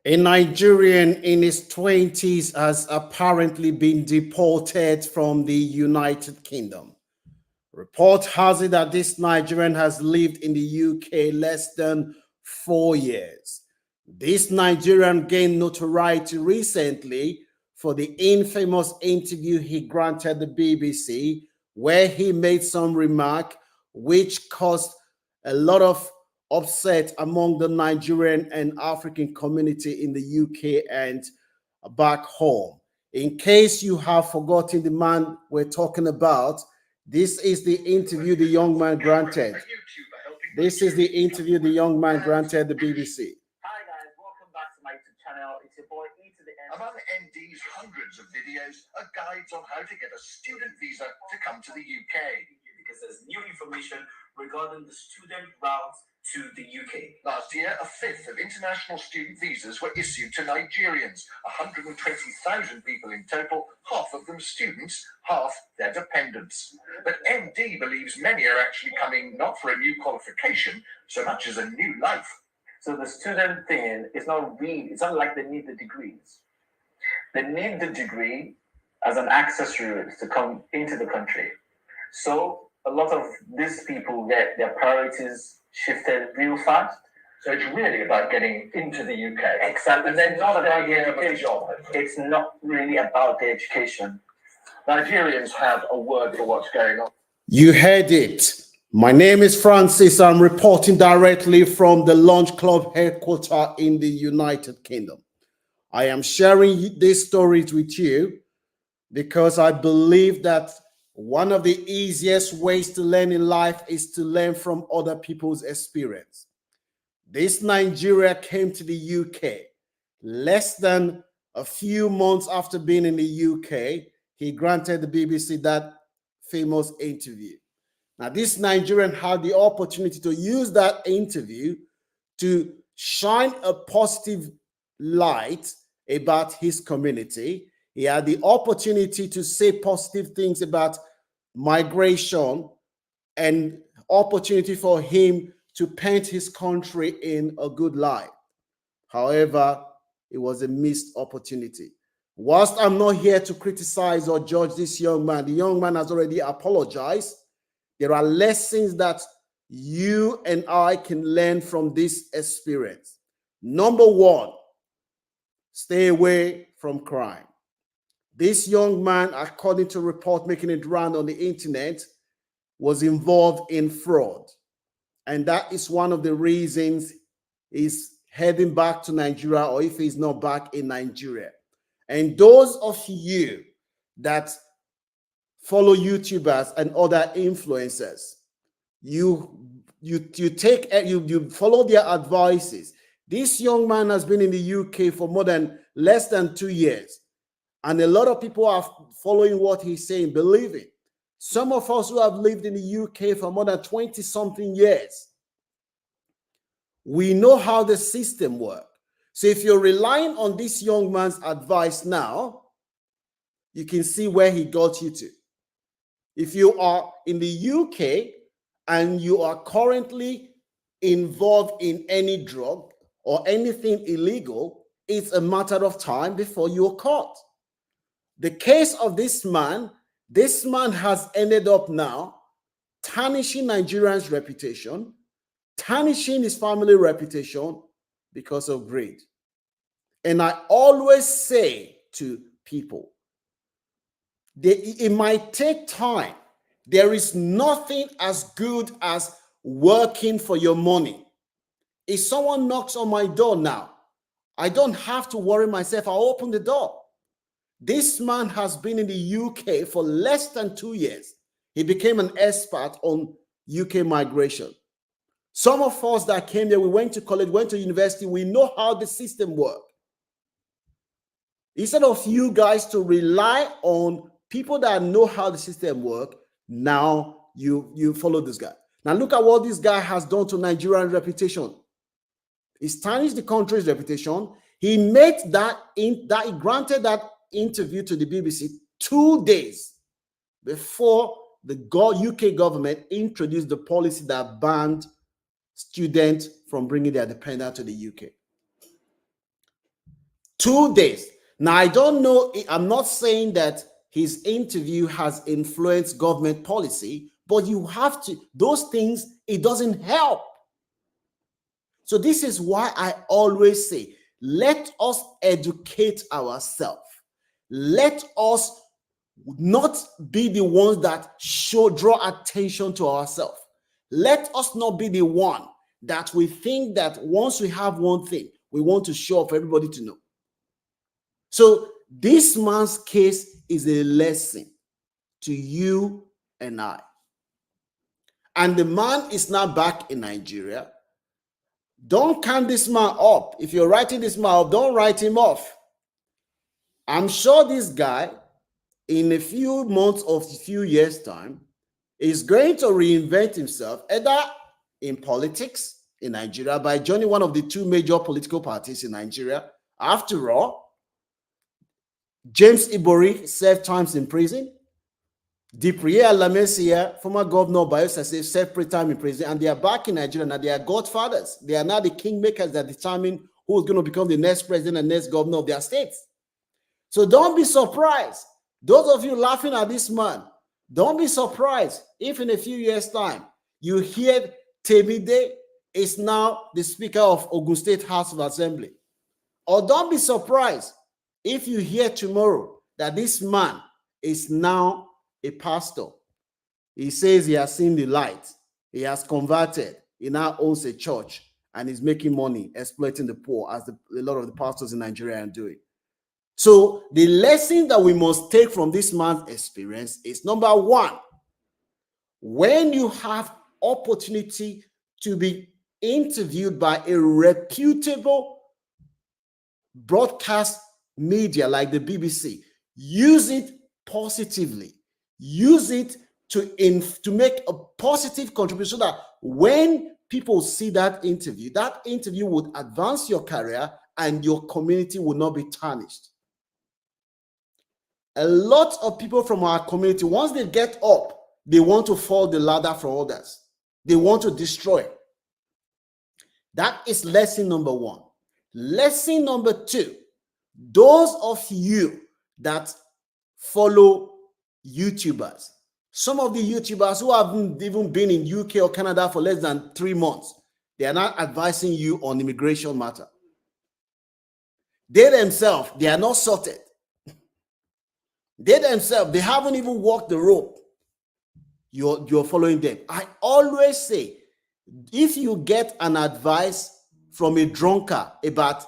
A Nigerian in his 20s has apparently been deported from the United Kingdom. Report has it that this Nigerian has lived in the UK less than 4 years. This Nigerian gained notoriety recently for the infamous interview he granted the BBC, where he made some remark which caused a lot of upset among the Nigerian and African community in the UK and back home. In case you have forgotten the man we're talking about, this is the interview the young man granted. This is the interview the young man granted the BBC. Hi guys, welcome back to my YouTube channel. It's your boy E to the N. Among ND's hundreds of videos are guides on how to get a student visa to come to the UK. Because there's new information regarding the student routes to the UK. Last year, a fifth of international student visas were issued to Nigerians, 120,000 people in total, half of them students, half their dependents. But MD believes many are actually coming not for a new qualification, so much as a new life. So the student thing is not really, it's not like they need the degrees. They need the degree as an accessory to come into the country. So a lot of these people get their priorities shifted real fast. So it's really about getting into the UK. Exactly. And then not about getting a job. It's not really about the education. Nigerians have a word for what's going on. You heard it. My name is Francis. I'm reporting directly from the Launch Club headquarters in the United Kingdom. I am sharing these stories with you because I believe that one of the easiest ways to learn in life is to learn from other people's experience. This Nigeria came to the UK less than a few months after being in the UK. He granted the BBC that famous interview. Now, this Nigerian had the opportunity to use that interview to shine a positive light about his community. He had the opportunity to say positive things about migration and opportunity for him to paint his country in a good light. However, it was a missed opportunity. Whilst I'm not here to criticize or judge this young man, the young man has already apologized. There are lessons that you and I can learn from this experience. Number one, stay away from crime. This young man, according to a report making it round on the internet, was involved in fraud. And that is one of the reasons he's heading back to Nigeria, or if he's not back in Nigeria. And those of you that follow YouTubers and other influencers, you follow their advices. This young man has been in the UK for less than 2 years. And a lot of people are following what he's saying, believing. Some of us who have lived in the UK for more than 20-something years, we know how the system works. So if you're relying on this young man's advice now, you can see where he got you to. If you are in the UK and you are currently involved in any drug or anything illegal, it's a matter of time before you're caught. The case of this man has ended up now tarnishing Nigerians' reputation, tarnishing his family reputation because of greed. And I always say to people, it might take time. There is nothing as good as working for your money. If someone knocks on my door now, I don't have to worry myself. I'll open the door. This man has been in the UK for less than 2 years. He became an expert on UK migration. Some of us that came there, we went to college, went to university, we know how the system works. Instead of you guys to rely on people that know how the system works, now you follow this guy. Now look at what this guy has done to Nigerian reputation. He's tarnished the country's reputation. He granted that interview to the BBC 2 days before the UK government introduced the policy that banned students from bringing their dependent to the UK. 2 days. Now, I don't know, I'm not saying that his interview has influenced government policy, but you have to, those things, it doesn't help. So this is why I always say, let us educate ourselves. Let us not be the ones that draw attention to ourselves. Let us not be the one that we think that once we have one thing, we want to show off for everybody to know. So this man's case is a lesson to you and I. And the man is now back in Nigeria. Don't count this man up. If you're writing this man up, don't write him off. I'm sure this guy, in a few months or a few years' time, is going to reinvent himself, either in politics in Nigeria by joining one of the two major political parties in Nigeria. After all, James Ibori served times in prison. Deportation Alamesia, former governor of Bayelsa State, served time in prison, and they are back in Nigeria now. They are godfathers. They are now the kingmakers that determine who is going to become the next president and next governor of their states. So don't be surprised. Those of you laughing at this man, don't be surprised if in a few years' time you hear Temide is now the Speaker of Ogun State House of Assembly. Or don't be surprised if you hear tomorrow that this man is now a pastor. He says he has seen the light. He has converted. He now owns a church and is making money exploiting the poor, as a lot of the pastors in Nigeria are doing. So the lesson that we must take from this man's experience is, number one, when you have opportunity to be interviewed by a reputable broadcast media like the BBC, use it positively. Use it to make a positive contribution so that when people see that interview would advance your career and your community will not be tarnished. A lot of people from our community, once they get up, they want to fall the ladder for others. They want to destroy. That is lesson number one. Lesson number two, those of you that follow YouTubers, some of the YouTubers who haven't even been in UK or Canada for less than 3 months, they are not advising you on immigration matter. They themselves, they are not sorted. They themselves, they haven't even walked the rope. You're following them. I always say, if you get an advice from a drunkard about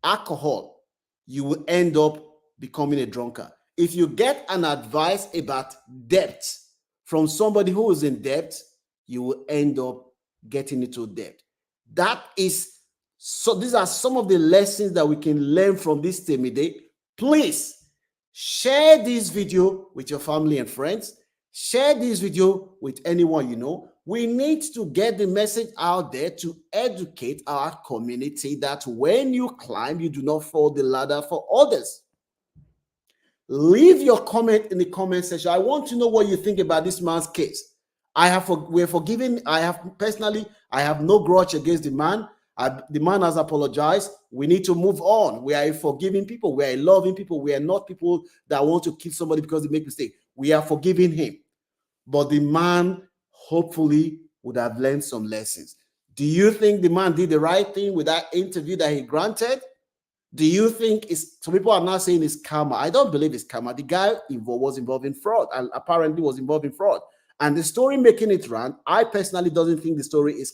alcohol, you will end up becoming a drunkard. If you get an advice about debt from somebody who is in debt, you will end up getting into debt. So these are some of the lessons that we can learn from this Temide. Please share this video with your family and friends. Share this video with anyone you know. We need to get the message out there to educate our community that when you climb, you do not fall the ladder for others. Leave your comment in the comment section. I want to know what you think about this man's case. We're forgiven. I have no grudge against the man. The man has apologized. We need to move on. We are a forgiving people. We are a loving people. We are not people that want to kill somebody because they make mistakes. We are forgiving him. But the man hopefully would have learned some lessons. Do you think the man did the right thing with that interview that he granted? Do you think some people are now saying it's karma? I don't believe it's karma. The guy was involved in fraud and apparently was involved in fraud. And the story making it round, I personally don't think the story is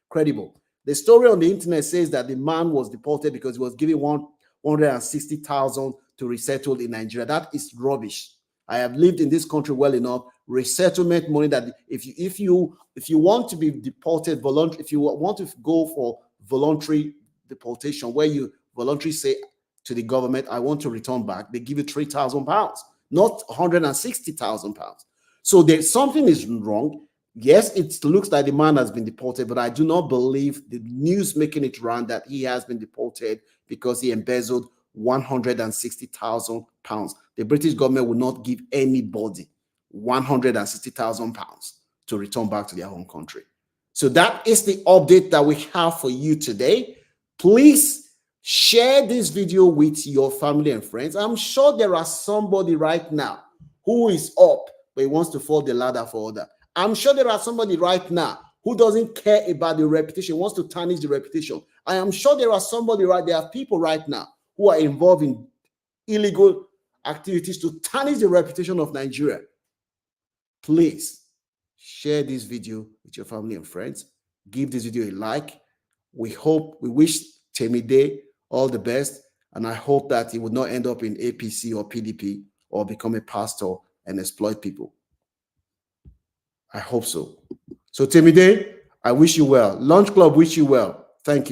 credible. The story on the internet says that the man was deported because he was given 160,000 to resettle in Nigeria. That is rubbish. I have lived in this country well enough. Resettlement money that if you want to be deported voluntary, if you want to go for voluntary deportation, where you voluntarily say to the government, I want to return back, they give you £3,000, not £160,000. So there's something is wrong. Yes, it looks like the man has been deported, but I do not believe the news making it round that he has been deported because he embezzled £160,000. The British government will not give anybody £160,000 to return back to their home country. So that is the update that we have for you today. Please Share this video with your family and friends. I'm sure there are somebody right now who is up, but he wants to fall the ladder for others. I'm sure there are somebody right now who doesn't care about the reputation, wants to tarnish the reputation. I am sure there are somebody there are people right now who are involved in illegal activities to tarnish the reputation of Nigeria. Please share this video with your family and friends. Give this video a like. We wish Temide all the best, and I hope that he would not end up in APC or PDP or become a pastor and exploit people. I hope so. So Temide, I wish you well. Launch Club wish you well. Thank you.